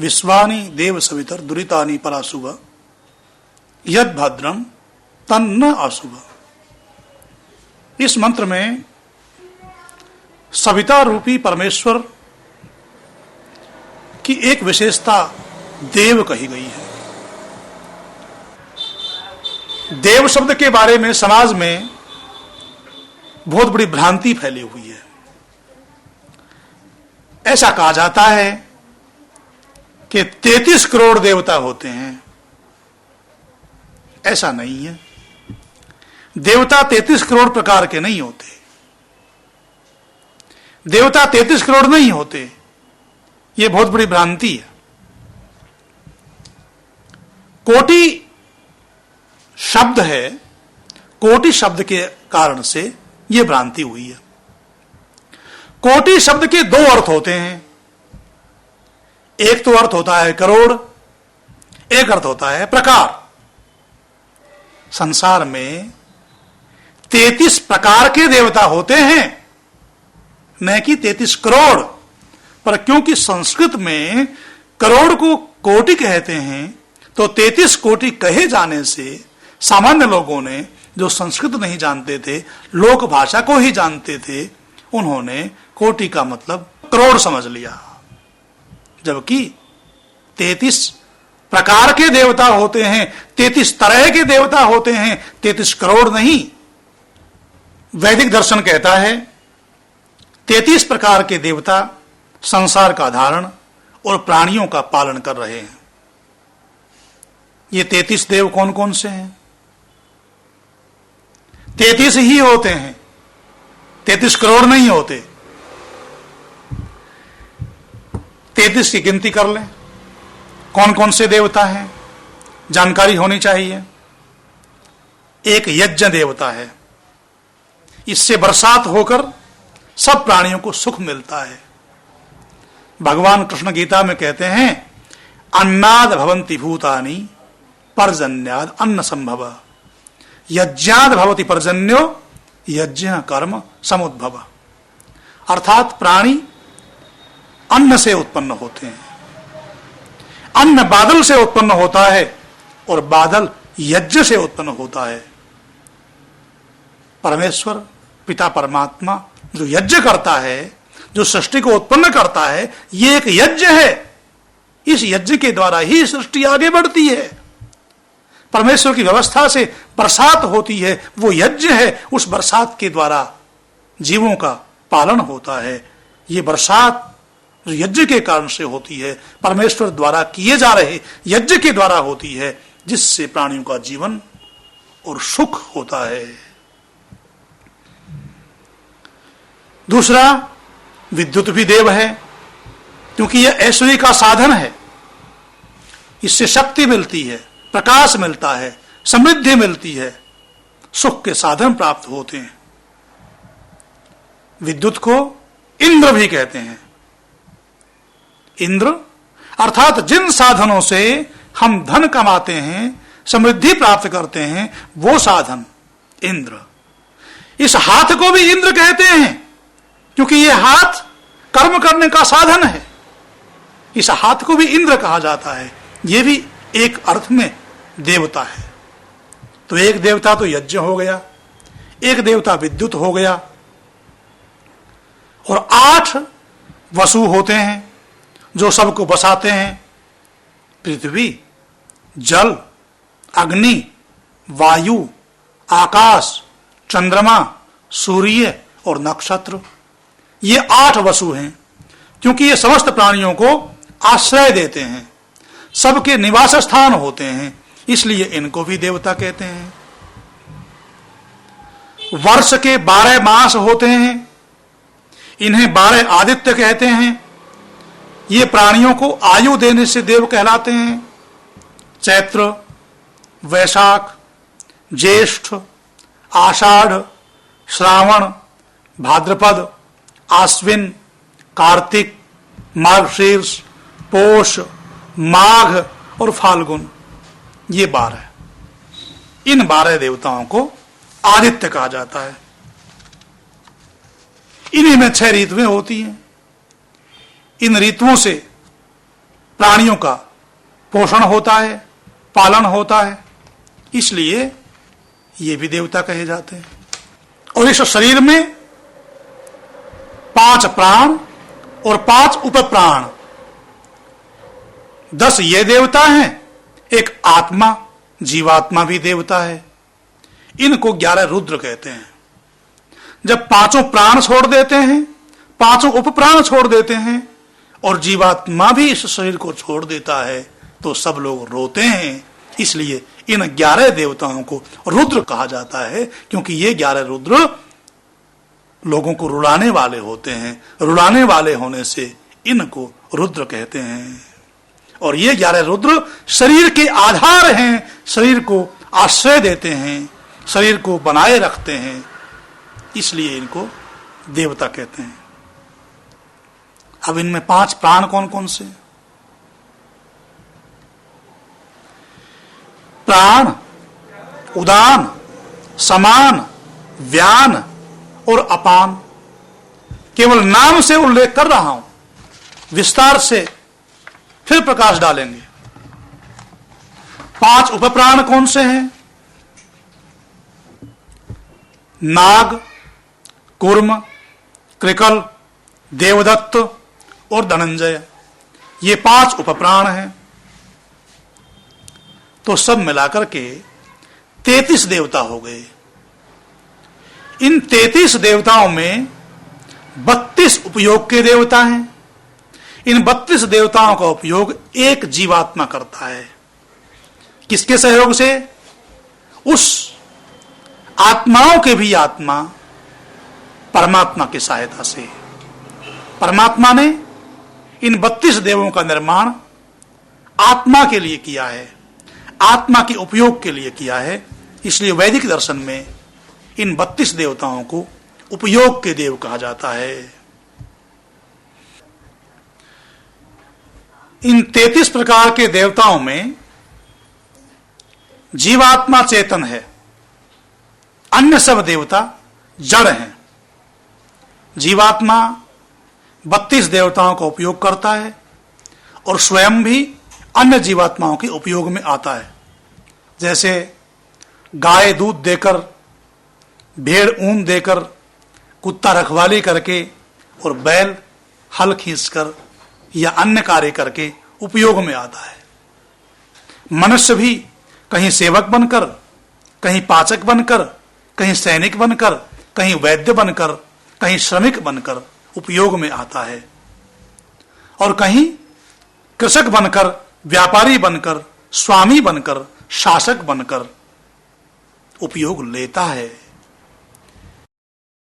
विश्वानि देव सवितर दुरितानि पराशुभ यद भद्रम तन्न अशुभ। इस मंत्र में सविता रूपी परमेश्वर की एक विशेषता देव कही गई है। देव शब्द के बारे में समाज में बहुत बड़ी भ्रांति फैली हुई है। ऐसा कहा जाता है कि 33 करोड़ देवता होते हैं। ऐसा नहीं है। देवता 33 करोड़ प्रकार के नहीं होते। देवता 33 करोड़ नहीं होते। यह बहुत बड़ी भ्रांति है। कोटि शब्द है। कोटि शब्द के कारण से यह भ्रांति हुई है। कोटि शब्द के दो अर्थ होते हैं। एक तो अर्थ होता है करोड़, एक अर्थ होता है प्रकार। संसार में 33 प्रकार के देवता होते हैं, न कि 33 करोड़। पर क्योंकि संस्कृत में करोड़ को कोटि कहते हैं, तो 33 कोटि कहे जाने से सामान्य लोगों ने, जो संस्कृत नहीं जानते थे, लोक भाषा को ही जानते थे, उन्होंने कोटि का मतलब करोड़ समझ लिया। जबकि 33 प्रकार के देवता होते हैं, 33 तरह के देवता होते हैं, 33 करोड़ नहीं। वैदिक दर्शन कहता है 33 प्रकार के देवता संसार का धारण और प्राणियों का पालन कर रहे हैं। ये 33 देव कौन कौन से हैं? 33 ही होते हैं, 33 करोड़ नहीं होते। 33 की गिनती कर लें, कौन कौन से देवता हैं, जानकारी होनी चाहिए। एक यज्ञ देवता है। इससे बरसात होकर सब प्राणियों को सुख मिलता है। भगवान कृष्ण गीता में कहते हैं, अन्नाद भवन्ति भूतानि पर्जन्याद अन्न संभव यज्ञाद भवति पर्जन्यो यज्ञ कर्म समुद्भव। अर्थात प्राणी अन्न से उत्पन्न होते हैं। अन्न बादल से उत्पन्न होता है और बादल यज्ञ से उत्पन्न होता है। परमेश्वर पिता परमात्मा जो यज्ञ करता है, जो सृष्टि को उत्पन्न करता है, ये एक यज्ञ है। इस यज्ञ के द्वारा ही सृष्टि आगे बढ़ती है। परमेश्वर की व्यवस्था से बरसात होती है, वो यज्ञ है। उस बरसात के द्वारा जीवों का पालन होता है। ये बरसात जो यज्ञ के कारण से होती है, परमेश्वर द्वारा किए जा रहे यज्ञ के द्वारा होती है, जिससे प्राणियों का जीवन और सुख होता है। दूसरा, विद्युत भी देव है, क्योंकि यह ऐश्वर्य का साधन है। इससे शक्ति मिलती है, प्रकाश मिलता है, समृद्धि मिलती है, सुख के साधन प्राप्त होते हैं। विद्युत को इंद्र भी कहते हैं। इंद्र अर्थात जिन साधनों से हम धन कमाते हैं, समृद्धि प्राप्त करते हैं, वो साधन इंद्र। इस हाथ को भी इंद्र कहते हैं, क्योंकि ये हाथ कर्म करने का साधन है। इस हाथ को भी इंद्र कहा जाता है। ये भी एक अर्थ में देवता है। तो एक देवता तो यज्ञ हो गया, एक देवता विद्युत हो गया, और 8 वसु होते हैं जो सबको बसाते हैं। पृथ्वी, जल, अग्नि, वायु, आकाश, चंद्रमा, सूर्य और नक्षत्र, ये 8 वसु हैं। क्योंकि ये समस्त प्राणियों को आश्रय देते हैं, सबके निवास स्थान होते हैं, इसलिए इनको भी देवता कहते हैं। वर्ष के 12 मास होते हैं, इन्हें 12 आदित्य कहते हैं। ये प्राणियों को आयु देने से देव कहलाते हैं। चैत्र, वैशाख, ज्येष्ठ, आषाढ़, श्रावण, भाद्रपद, आश्विन, कार्तिक, मार्गशीर्ष, पोष, माघ और फाल्गुन, ये 12। इन 12 देवताओं को आदित्य कहा जाता है। इन्हीं में 6 ऋतुएं होती हैं। इन ऋतुओं से प्राणियों का पोषण होता है, पालन होता है, इसलिए ये भी देवता कहे जाते हैं। और इस शरीर में 5 प्राण और 5 उपप्राण, 10 ये देवता हैं, एक आत्मा जीवात्मा भी देवता है। इनको 11 रुद्र कहते हैं। जब 5 प्राण छोड़ देते हैं, 5 उपप्राण छोड़ देते हैं और जीवात्मा भी इस शरीर को छोड़ देता है तो सब लोग रोते हैं। इसलिए इन 11 देवताओं को रुद्र कहा जाता है, क्योंकि ये 11 रुद्र लोगों को रुलाने वाले होते हैं। रुलाने वाले होने से इनको रुद्र कहते हैं। और ये 11 रुद्र शरीर के आधार हैं, शरीर को आश्रय देते हैं, शरीर को बनाए रखते हैं, इसलिए इनको देवता कहते हैं। अब इनमें 5 प्राण कौन कौन से? प्राण, उदान, समान, व्यान और अपान। केवल नाम से उल्लेख कर रहा हूं, विस्तार से फिर प्रकाश डालेंगे। 5 उपप्राण कौन से हैं? नाग, कूर्म, कृकल, देवदत्त और धनंजय, ये 5 उपप्राण हैं। तो सब मिलाकर के 33 देवता हो गए। इन 33 देवताओं में 32 उपयोग के देवता हैं। इन 32 देवताओं का उपयोग एक जीवात्मा करता है। किसके सहयोग से? उस आत्माओं के भी आत्मा परमात्मा की सहायता से। परमात्मा ने इन 32 देवों का निर्माण आत्मा के लिए किया है, आत्मा के उपयोग के लिए किया है। इसलिए वैदिक दर्शन में इन 32 देवताओं को उपयोग के देव कहा जाता है। इन 33 प्रकार के देवताओं में जीवात्मा चेतन है, अन्य सब देवता जड़ हैं। जीवात्मा 32 देवताओं का उपयोग करता है और स्वयं भी अन्य जीवात्माओं के उपयोग में आता है। जैसे गाय दूध देकर, भेड़ ऊन देकर, कुत्ता रखवाली करके और बैल हल खींचकर या अन्य कार्य करके उपयोग में आता है। मनुष्य भी कहीं सेवक बनकर, कहीं पाचक बनकर, कहीं सैनिक बनकर, कहीं वैद्य बनकर, कहीं श्रमिक बनकर उपयोग में आता है और कहीं कृषक बनकर, व्यापारी बनकर, स्वामी बनकर, शासक बनकर उपयोग लेता है।